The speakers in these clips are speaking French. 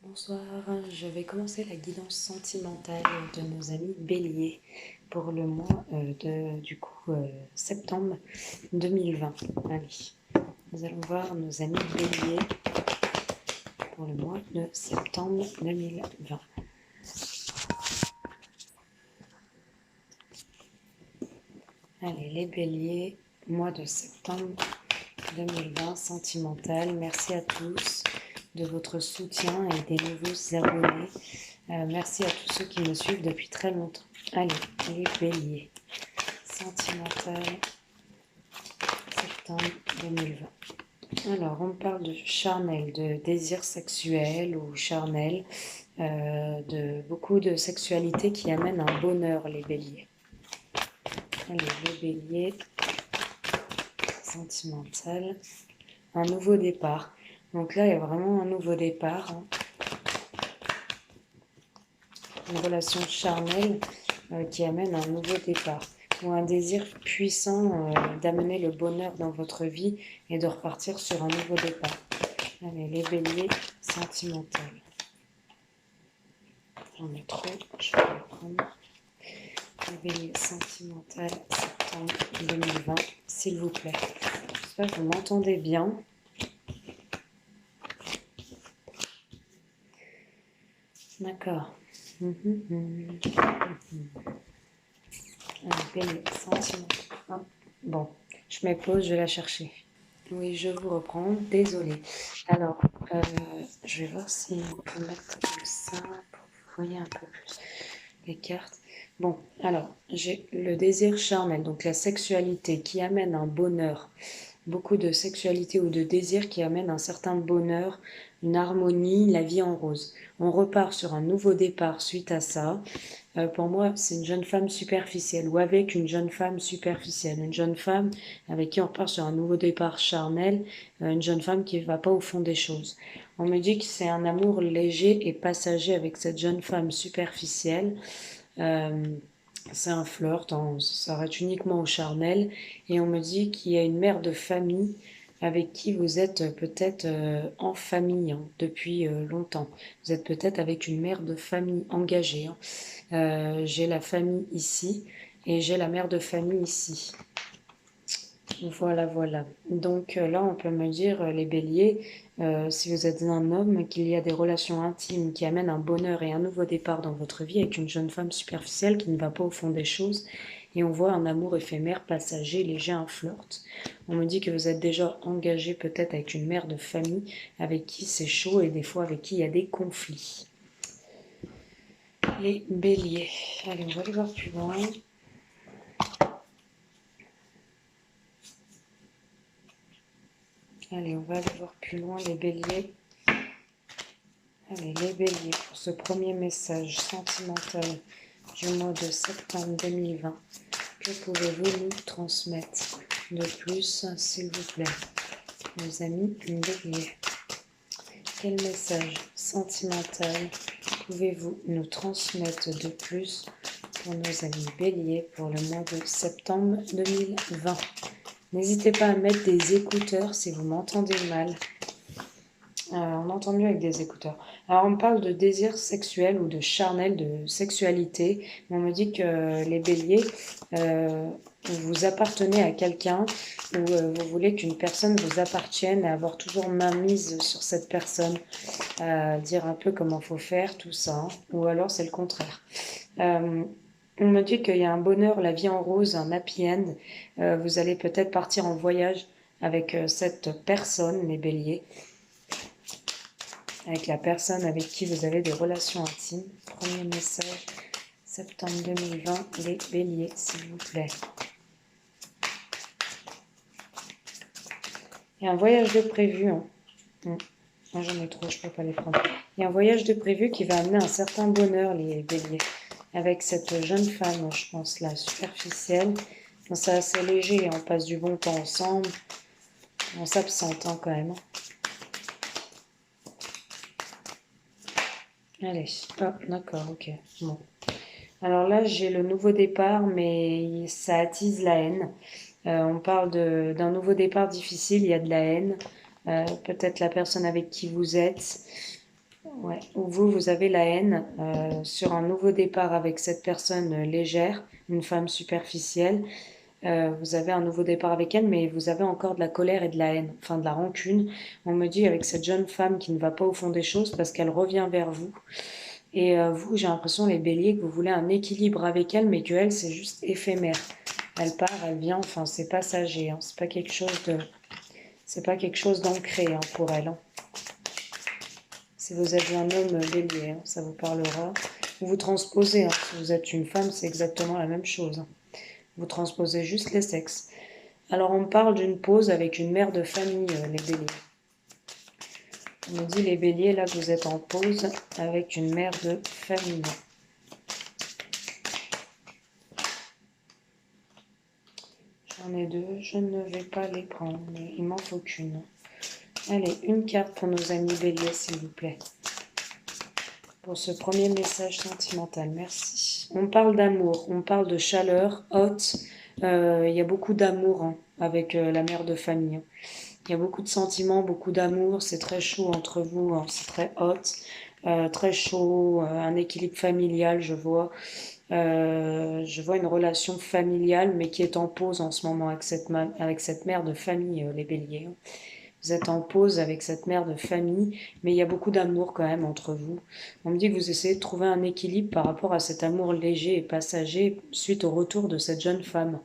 Bonsoir, je vais commencer la guidance sentimentale de nos amis béliers pour le mois septembre 2020. Allez, nous allons voir nos amis béliers pour le mois de septembre 2020. Allez, les béliers, mois de septembre 2020, sentimental. Merci à tous de votre soutien et des nouveaux abonnés. Merci à tous ceux qui me suivent depuis très longtemps. Allez, les béliers, sentimental, septembre 2020. Alors, on parle de charnel, de désir sexuel ou charnel, de beaucoup de sexualité qui amène un bonheur, les béliers. Allez, les béliers, sentimental, un nouveau départ. Donc là, il y a vraiment un nouveau départ. Une relation charnelle qui amène un nouveau départ. Ou un désir puissant d'amener le bonheur dans votre vie et de repartir sur un nouveau départ. Allez, les béliers, sentimental. J'en ai trop, je vais le prendre. Les béliers, sentimental, septembre 2020, s'il vous plaît. J'espère que vous m'entendez bien. D'accord. Bélier, sentimental. Ah, bon, je mets pause, je vais la chercher. Oui, je vous reprends, désolée. Alors, je vais voir si on peut mettre comme ça pour que vous voyez un peu plus les cartes. Bon, alors, j'ai le désir charnel, donc la sexualité qui amène un bonheur, beaucoup de sexualité ou de désir qui amène un certain bonheur, une harmonie, la vie en rose. On repart sur un nouveau départ suite à ça. Pour moi, c'est une jeune femme superficielle ou avec une jeune femme superficielle. Une jeune femme avec qui on repart sur un nouveau départ charnel, une jeune femme qui ne va pas au fond des choses. On me dit que c'est un amour léger et passager avec cette jeune femme superficielle. C'est un flirt, ça s'arrête uniquement au charnel. Et on me dit qu'il y a une mère de famille avec qui vous êtes peut-être en famille depuis longtemps. Vous êtes peut-être avec une mère de famille engagée. J'ai la famille ici et j'ai la mère de famille ici. Voilà, voilà. Donc là, on peut me dire, les béliers, si vous êtes un homme, qu'il y a des relations intimes qui amènent un bonheur et un nouveau départ dans votre vie avec une jeune femme superficielle qui ne va pas au fond des choses. Et on voit un amour éphémère, passager, léger, un flirt. On me dit que vous êtes déjà engagé peut-être avec une mère de famille avec qui c'est chaud et des fois avec qui il y a des conflits. Les béliers. Allez, on va aller voir plus loin. Allez, on va aller voir plus loin les béliers. Allez, les béliers, pour ce premier message sentimental du mois de septembre 2020, que pouvez-vous nous transmettre de plus, s'il vous plaît, nos amis béliers? Quel message sentimental pouvez-vous nous transmettre de plus pour nos amis béliers pour le mois de septembre 2020? N'hésitez pas à mettre des écouteurs si vous m'entendez mal. On entend mieux avec des écouteurs. Alors, on parle de désir sexuel ou de charnel, de sexualité. On me dit que les béliers, vous appartenez à quelqu'un ou vous voulez qu'une personne vous appartienne et avoir toujours main mise sur cette personne, dire un peu comment faut faire, tout ça. Hein. Ou alors, c'est le contraire. On me dit qu'il y a un bonheur, la vie en rose, un happy end. Vous allez peut-être partir en voyage avec cette personne, les béliers. Avec la personne avec qui vous avez des relations intimes. Premier message, septembre 2020, les béliers, s'il vous plaît. Il y a un voyage de prévu. Hein. Moi, j'en ai trop, je ne peux pas les prendre. Il y a un voyage de prévu qui va amener un certain bonheur, les béliers. Avec cette jeune femme, je pense, là, superficielle. C'est assez léger, on passe du bon temps ensemble. On s'absente hein, quand même. Allez, oh, d'accord, ok. Bon. Alors là, j'ai le nouveau départ, mais ça attise la haine. On parle d'un nouveau départ difficile, il y a de la haine. Peut-être la personne avec qui vous êtes. Ouais, ou vous avez la haine sur un nouveau départ avec cette personne légère, une femme superficielle. Vous avez un nouveau départ avec elle, mais vous avez encore de la colère et de la haine, enfin de la rancune. On me dit avec cette jeune femme qui ne va pas au fond des choses parce qu'elle revient vers vous. Et vous, j'ai l'impression, les béliers, que vous voulez un équilibre avec elle, mais que elle, c'est juste éphémère. Elle part, elle vient, enfin, c'est passager, hein. C'est pas quelque chose d'ancré hein, pour elle, hein. Si vous êtes un homme bélier, hein, ça vous parlera. Vous transposez, hein. Si vous êtes une femme, c'est exactement la même chose, hein. Vous transposez juste les sexes. Alors on parle d'une pause avec une mère de famille, les béliers. On me dit les béliers, là vous êtes en pause avec une mère de famille. J'en ai deux, je ne vais pas les prendre, il m'en faut qu'une. Allez, une carte pour nos amis béliers, s'il vous plaît. Pour ce premier message sentimental, merci. On parle d'amour, on parle de chaleur haute. Il y a beaucoup d'amour hein, avec la mère de famille. Il y a beaucoup de sentiments, beaucoup d'amour. C'est très chaud entre vous, hein, c'est très haute, très chaud, un équilibre familial, je vois. Je vois une relation familiale, mais qui est en pause en ce moment avec cette mère de famille, les béliers. Vous êtes en pause avec cette mère de famille, mais il y a beaucoup d'amour quand même entre vous. On me dit que vous essayez de trouver un équilibre par rapport à cet amour léger et passager suite au retour de cette jeune femme.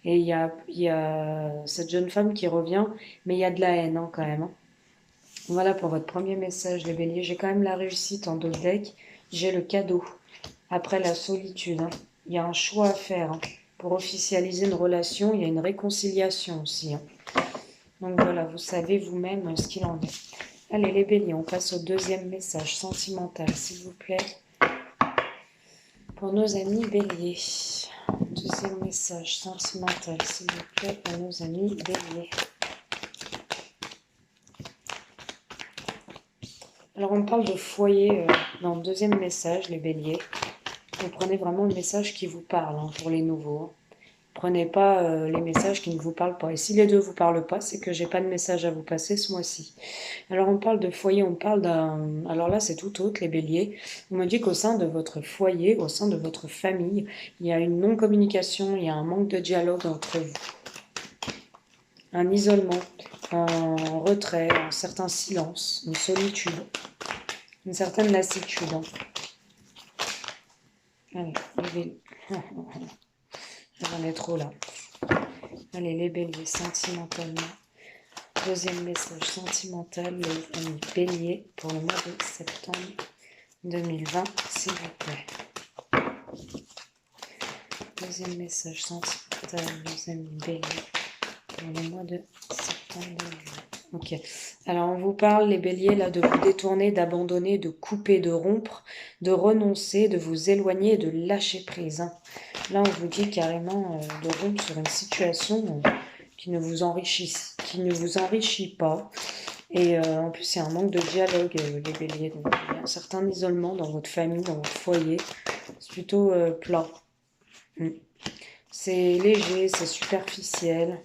Et il y a cette jeune femme qui revient, mais il y a de la haine hein, quand même, hein. Voilà pour votre premier message, les béliers. J'ai quand même la réussite en dos de deck. J'ai le cadeau. Après la solitude, hein. Il y a un choix à faire, hein. Pour officialiser une relation, il y a une réconciliation aussi, hein. Donc voilà, vous savez vous-même ce qu'il en est. Allez les béliers, on passe au deuxième message sentimental, s'il vous plaît. Pour nos amis béliers. Deuxième message sentimental, s'il vous plaît, pour nos amis béliers. Alors on parle de foyer dans le deuxième message, les béliers. Vous prenez vraiment le message qui vous parle hein, pour les nouveaux. Prenez pas les messages qui ne vous parlent pas. Et si les deux ne vous parlent pas, c'est que j'ai pas de message à vous passer ce mois-ci. Alors on parle de foyer, on parle d'un... Alors là c'est tout autre, les béliers. On me dit qu'au sein de votre foyer, au sein de votre famille, il y a une non-communication, il y a un manque de dialogue entre vous. Un isolement, un retrait, un certain silence, une solitude, une certaine lassitude. Allez, les béliers. J'en ai trop là. Allez, les béliers, sentimentalement. Deuxième message sentimental, les amis béliers, pour le mois de septembre 2020, s'il vous plaît. Deuxième message sentimental, les amis béliers, pour le mois de septembre 2020. Ok. Alors, on vous parle, les béliers, là, de vous détourner, d'abandonner, de couper, de rompre, de renoncer, de vous éloigner, de lâcher prise, hein. Là, on vous dit carrément de rompre sur une situation qui ne vous enrichit pas. Et en plus, il y a un manque de dialogue, les béliers. Donc, il y a un certain isolement dans votre famille, dans votre foyer. C'est plutôt plat. C'est léger, c'est superficiel.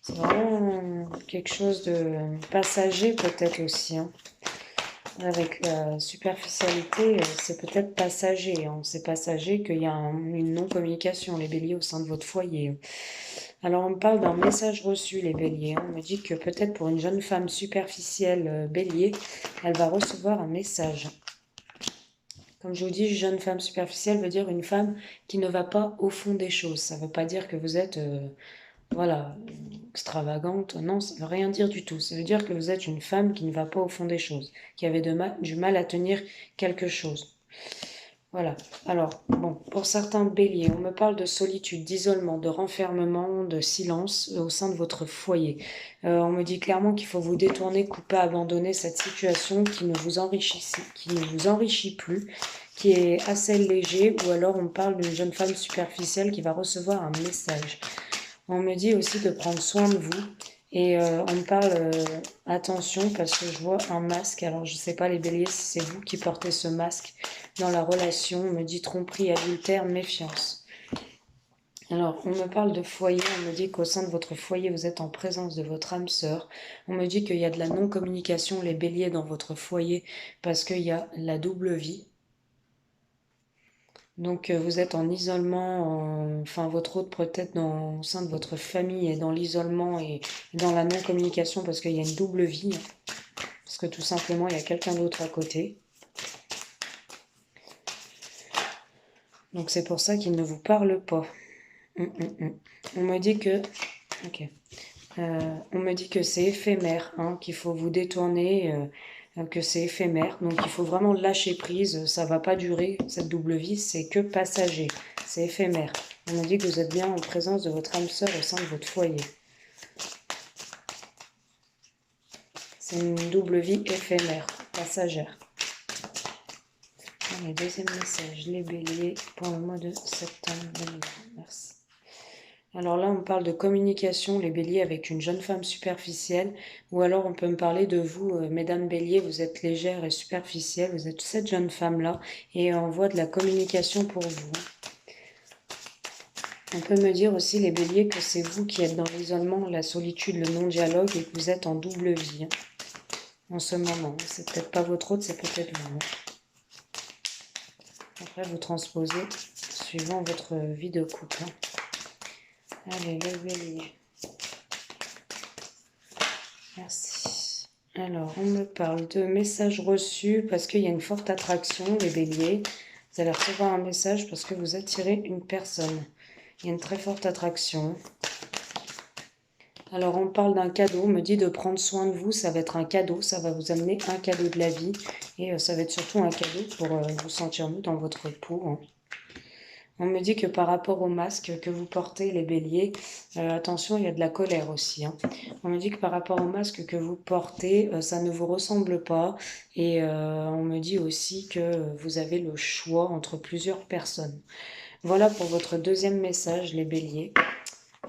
C'est vraiment quelque chose de passager peut-être aussi, hein. Avec superficialité, c'est peut-être passager, hein. C'est passager qu'il y a une non-communication, les béliers, au sein de votre foyer. Alors, on me parle d'un message reçu, les béliers. On me dit que peut-être pour une jeune femme superficielle bélier, elle va recevoir un message. Comme je vous dis, jeune femme superficielle veut dire une femme qui ne va pas au fond des choses. Ça ne veut pas dire que vous êtes... voilà, extravagante, non, ça ne veut rien dire du tout. Ça veut dire que vous êtes une femme qui ne va pas au fond des choses, qui avait du mal à tenir quelque chose. Voilà. Alors, bon, pour certains béliers, on me parle de solitude, d'isolement, de renfermement, de silence au sein de votre foyer. On me dit clairement qu'il faut vous détourner, couper, abandonner cette situation qui ne vous enrichit plus, qui est assez léger, ou alors on parle d'une jeune femme superficielle qui va recevoir un message. On me dit aussi de prendre soin de vous. Et on me parle, attention, parce que je vois un masque. Alors, je ne sais pas, les béliers, si c'est vous qui portez ce masque dans la relation. On me dit tromperie, adultère, méfiance. Alors, on me parle de foyer, on me dit qu'au sein de votre foyer, vous êtes en présence de votre âme sœur. On me dit qu'il y a de la non-communication, les béliers, dans votre foyer, parce qu'il y a la double vie. Donc, vous êtes en isolement, enfin, votre autre peut-être au sein de votre famille est dans l'isolement et dans la non-communication, parce qu'il y a une double vie, hein. Parce que tout simplement, il y a quelqu'un d'autre à côté. Donc, c'est pour ça qu'il ne vous parle pas. On me dit que... Ok. On me dit que c'est éphémère, hein, qu'il faut vous détourner, que c'est éphémère. Donc il faut vraiment lâcher prise, ça va pas durer, cette double vie, c'est que passager, c'est éphémère. On me dit que vous êtes bien en présence de votre âme sœur au sein de votre foyer. C'est une double vie éphémère, passagère. Le deuxième message, les béliers, pour le mois de septembre 2020. Merci. Alors là, on parle de communication, les béliers, avec une jeune femme superficielle. Ou alors, on peut me parler de vous, mesdames béliers, vous êtes légères et superficielles. Vous êtes cette jeune femme-là et on voit de la communication pour vous. On peut me dire aussi, les béliers, que c'est vous qui êtes dans l'isolement, la solitude, le non-dialogue et que vous êtes en double vie, hein, en ce moment. C'est peut-être pas votre autre, c'est peut-être vous. Après, vous transposez suivant votre vie de couple, hein. Allez, le bélier. Merci. Alors, on me parle de messages reçus parce qu'il y a une forte attraction, les béliers. Vous allez recevoir un message parce que vous attirez une personne. Il y a une très forte attraction. Alors, on parle d'un cadeau. On me dit de prendre soin de vous. Ça va être un cadeau. Ça va vous amener un cadeau de la vie. Et ça va être surtout un cadeau pour vous sentir mieux dans votre peau, hein. On me dit que par rapport au masque que vous portez, les béliers, attention, il y a de la colère aussi, hein. On me dit que par rapport au masque que vous portez, ça ne vous ressemble pas. Et on me dit aussi que vous avez le choix entre plusieurs personnes. Voilà pour votre deuxième message, les béliers.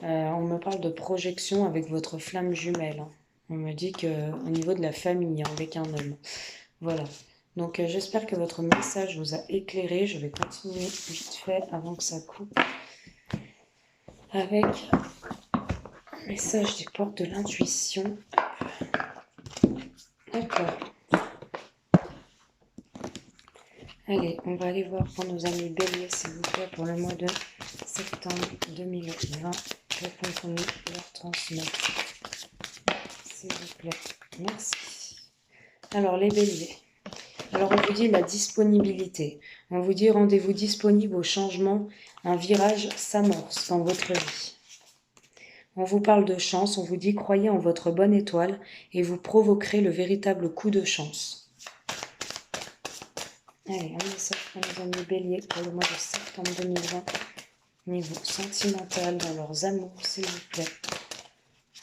On me parle de projection avec votre flamme jumelle, hein. On me dit qu'au niveau de la famille, hein, avec un homme. Voilà. Donc j'espère que votre message vous a éclairé. Je vais continuer vite fait avant que ça coupe avec un message des portes de l'intuition. D'accord. Allez, on va aller voir pour nos amis béliers, s'il vous plaît, pour le mois de septembre 2020. Que comptons-nous leur transmettre, s'il vous plaît. Merci. Alors, les béliers. Alors, on vous dit la disponibilité. On vous dit rendez-vous disponible au changement. Un virage s'amorce dans votre vie. On vous parle de chance. On vous dit croyez en votre bonne étoile et vous provoquerez le véritable coup de chance. Allez, un message pour nos amis béliers pour le mois de septembre 2020. Niveau sentimental dans leurs amours, s'il vous plaît.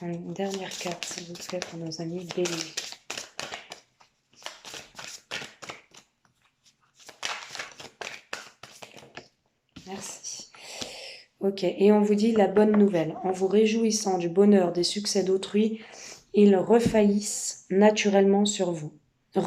Une dernière carte, s'il vous plaît, pour nos amis béliers. Merci. Ok, et on vous dit la bonne nouvelle. En vous réjouissant du bonheur, des succès d'autrui, ils rejaillissent naturellement sur vous. Ils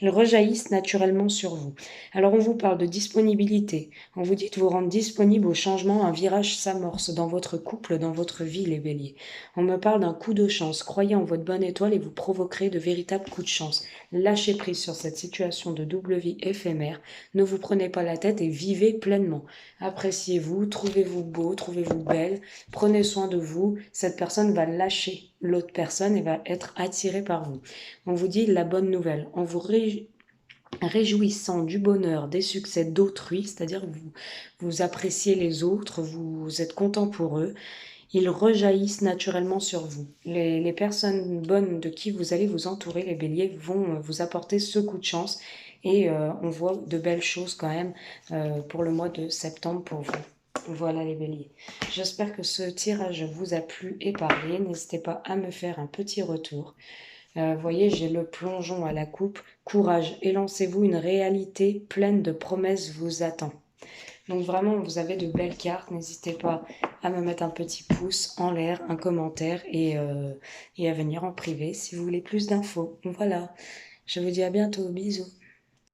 rejaillissent naturellement sur vous. Alors on vous parle de disponibilité. On vous dit de vous rendre disponible au changement. Un virage s'amorce dans votre couple, dans votre vie, les béliers. On me parle d'un coup de chance. Croyez en votre bonne étoile et vous provoquerez de véritables coups de chance. Lâchez prise sur cette situation de double vie éphémère. Ne vous prenez pas la tête et vivez pleinement. Appréciez-vous, trouvez-vous beau, trouvez-vous belle. Prenez soin de vous. Cette personne va lâcher l'autre personne et va être attirée par vous. On vous dit la bonne nouvelle. En vous réjouissant du bonheur, des succès d'autrui, c'est-à-dire que vous appréciez les autres, vous êtes content pour eux, ils rejaillissent naturellement sur vous. Les personnes bonnes de qui vous allez vous entourer, les béliers, vont vous apporter ce coup de chance et on voit de belles choses quand même pour le mois de septembre pour vous. Voilà les béliers. J'espère que ce tirage vous a plu et parlé. N'hésitez pas à me faire un petit retour. Voyez, j'ai le plongeon à la coupe. Courage, élancez-vous, une réalité pleine de promesses vous attend. Donc vraiment, vous avez de belles cartes. N'hésitez pas à me mettre un petit pouce en l'air, un commentaire et à venir en privé si vous voulez plus d'infos. Voilà, je vous dis à bientôt. Bisous.